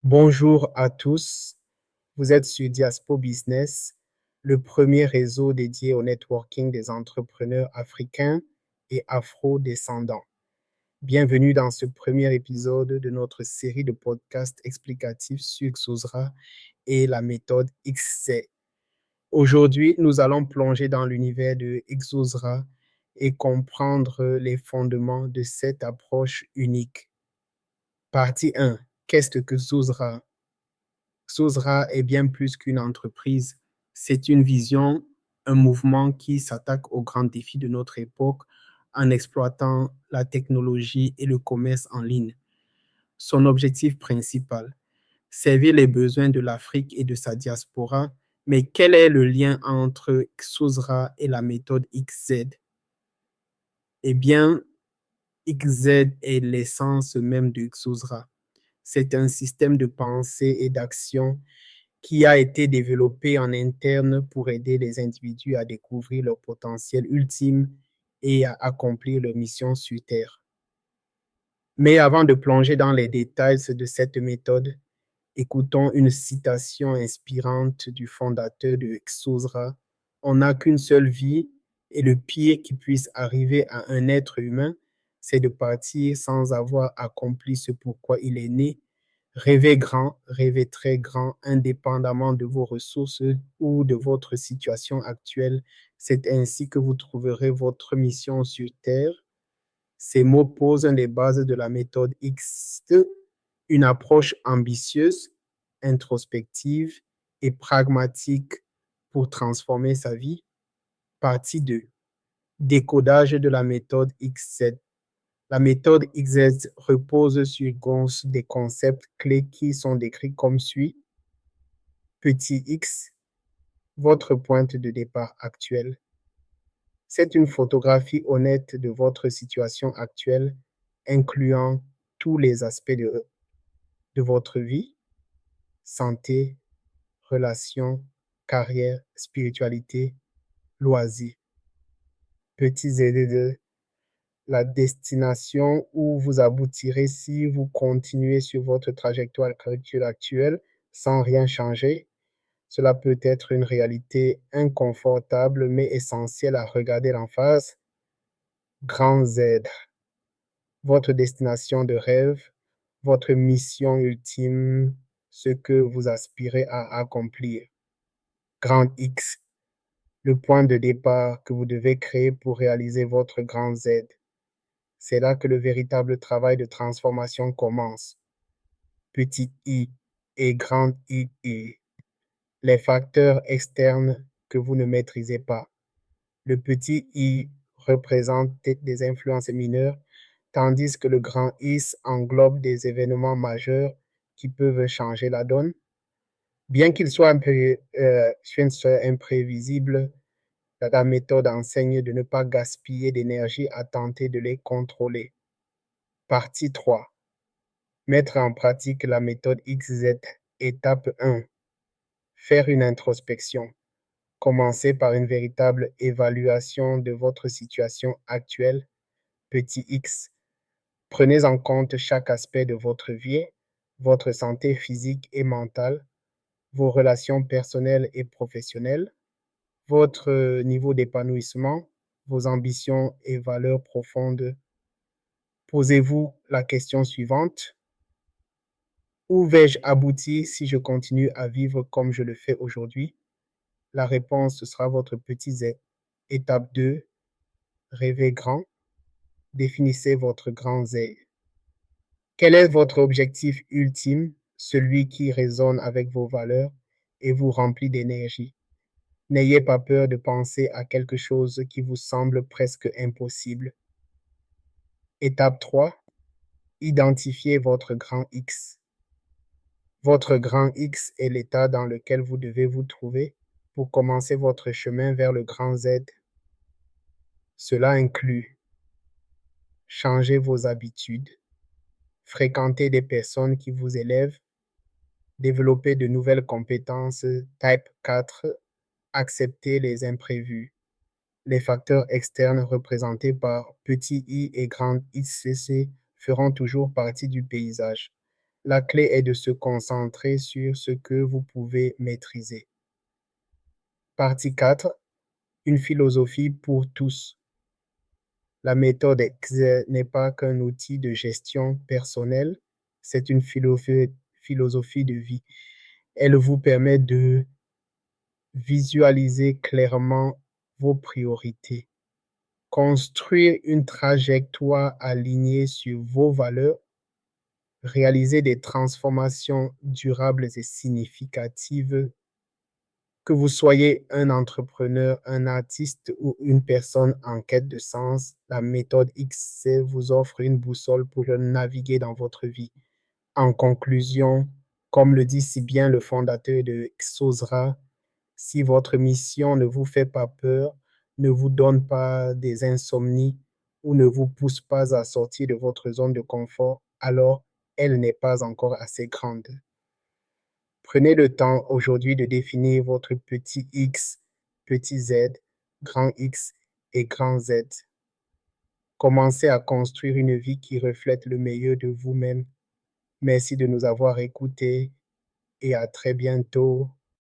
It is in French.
Bonjour à tous, vous êtes sur Diaspo Business, le premier réseau dédié au networking des entrepreneurs africains et afro-descendants. Bienvenue dans ce premier épisode de notre série de podcasts explicatifs sur Xosra et la méthode XZ. Aujourd'hui, nous allons plonger dans l'univers de Xosra et comprendre les fondements de cette approche unique. Partie 1. Qu'est-ce que Xosra? Xosra est bien plus qu'une entreprise. C'est une vision, un mouvement qui s'attaque aux grands défis de notre époque en exploitant la technologie et le commerce en ligne. Son objectif principal, servir les besoins de l'Afrique et de sa diaspora. Mais quel est le lien entre Xosra et la méthode XZ? Eh bien, XZ est l'essence même de Xosra. C'est un système de pensée et d'action qui a été développé en interne pour aider les individus à découvrir leur potentiel ultime et à accomplir leur mission sur Terre. Mais avant de plonger dans les détails de cette méthode, écoutons une citation inspirante du fondateur de Xosra. On n'a qu'une seule vie et le pire qui puisse arriver à un être humain, c'est de partir sans avoir accompli ce pourquoi il est né. Rêvez grand, rêvez très grand, indépendamment de vos ressources ou de votre situation actuelle. C'est ainsi que vous trouverez votre mission sur Terre. Ces mots posent les bases de la méthode X, une approche ambitieuse, introspective et pragmatique pour transformer sa vie. Partie 2. Décodage de la méthode XZ. La méthode XZ repose sur des concepts clés qui sont décrits comme suit. Petit x, votre pointe de départ actuelle. C'est une photographie honnête de votre situation actuelle, incluant tous les aspects de votre vie, santé, relations, carrière, spiritualité, loisirs. Petit z2, la destination où vous aboutirez si vous continuez sur votre trajectoire actuelle sans rien changer. Cela peut être une réalité inconfortable mais essentielle à regarder en face. Grand Z, votre destination de rêve, votre mission ultime, ce que vous aspirez à accomplir. Grand X, le point de départ que vous devez créer pour réaliser votre grand Z. C'est là que le véritable travail de transformation commence. Petit I et grand I, les facteurs externes que vous ne maîtrisez pas. Le petit I représente des influences mineures, tandis que le grand Is englobe des événements majeurs qui peuvent changer la donne. Bien qu'ils soient imprévisibles, la méthode enseigne de ne pas gaspiller d'énergie à tenter de les contrôler. Partie 3. Mettre en pratique la méthode XZ. Étape 1. Faire une introspection. Commencez par une véritable évaluation de votre situation actuelle. Petit x. Prenez en compte chaque aspect de votre vie, votre santé physique et mentale, vos relations personnelles et professionnelles, votre niveau d'épanouissement, vos ambitions et valeurs profondes. Posez-vous la question suivante. Où vais-je aboutir si je continue à vivre comme je le fais aujourd'hui? La réponse sera votre petit Z. Étape 2. Rêvez grand. Définissez votre grand Z. Quel est votre objectif ultime, celui qui résonne avec vos valeurs et vous remplit d'énergie? N'ayez pas peur de penser à quelque chose qui vous semble presque impossible. Étape 3. Identifiez votre grand X. Votre grand X est l'état dans lequel vous devez vous trouver pour commencer votre chemin vers le grand Z. Cela inclut changer vos habitudes, fréquenter des personnes qui vous élèvent, développer de nouvelles compétences. Type 4, accepter les imprévus. Les facteurs externes représentés par petit i et grand XCC feront toujours partie du paysage. La clé est de se concentrer sur ce que vous pouvez maîtriser. Partie 4. Une philosophie pour tous. La méthode Excel n'est pas qu'un outil de gestion personnelle, c'est une philosophie de vie. Elle vous permet de visualiser clairement vos priorités, construire une trajectoire alignée sur vos valeurs, réaliser des transformations durables et significatives. Que vous soyez un entrepreneur, un artiste ou une personne en quête de sens, la méthode XC vous offre une boussole pour naviguer dans votre vie. En conclusion, comme le dit si bien le fondateur de Xosra, si votre mission ne vous fait pas peur, ne vous donne pas des insomnies ou ne vous pousse pas à sortir de votre zone de confort, alors elle n'est pas encore assez grande. Prenez le temps aujourd'hui de définir votre petit X, petit Z, grand X et grand Z. Commencez à construire une vie qui reflète le meilleur de vous-même. Merci de nous avoir écoutés et à très bientôt.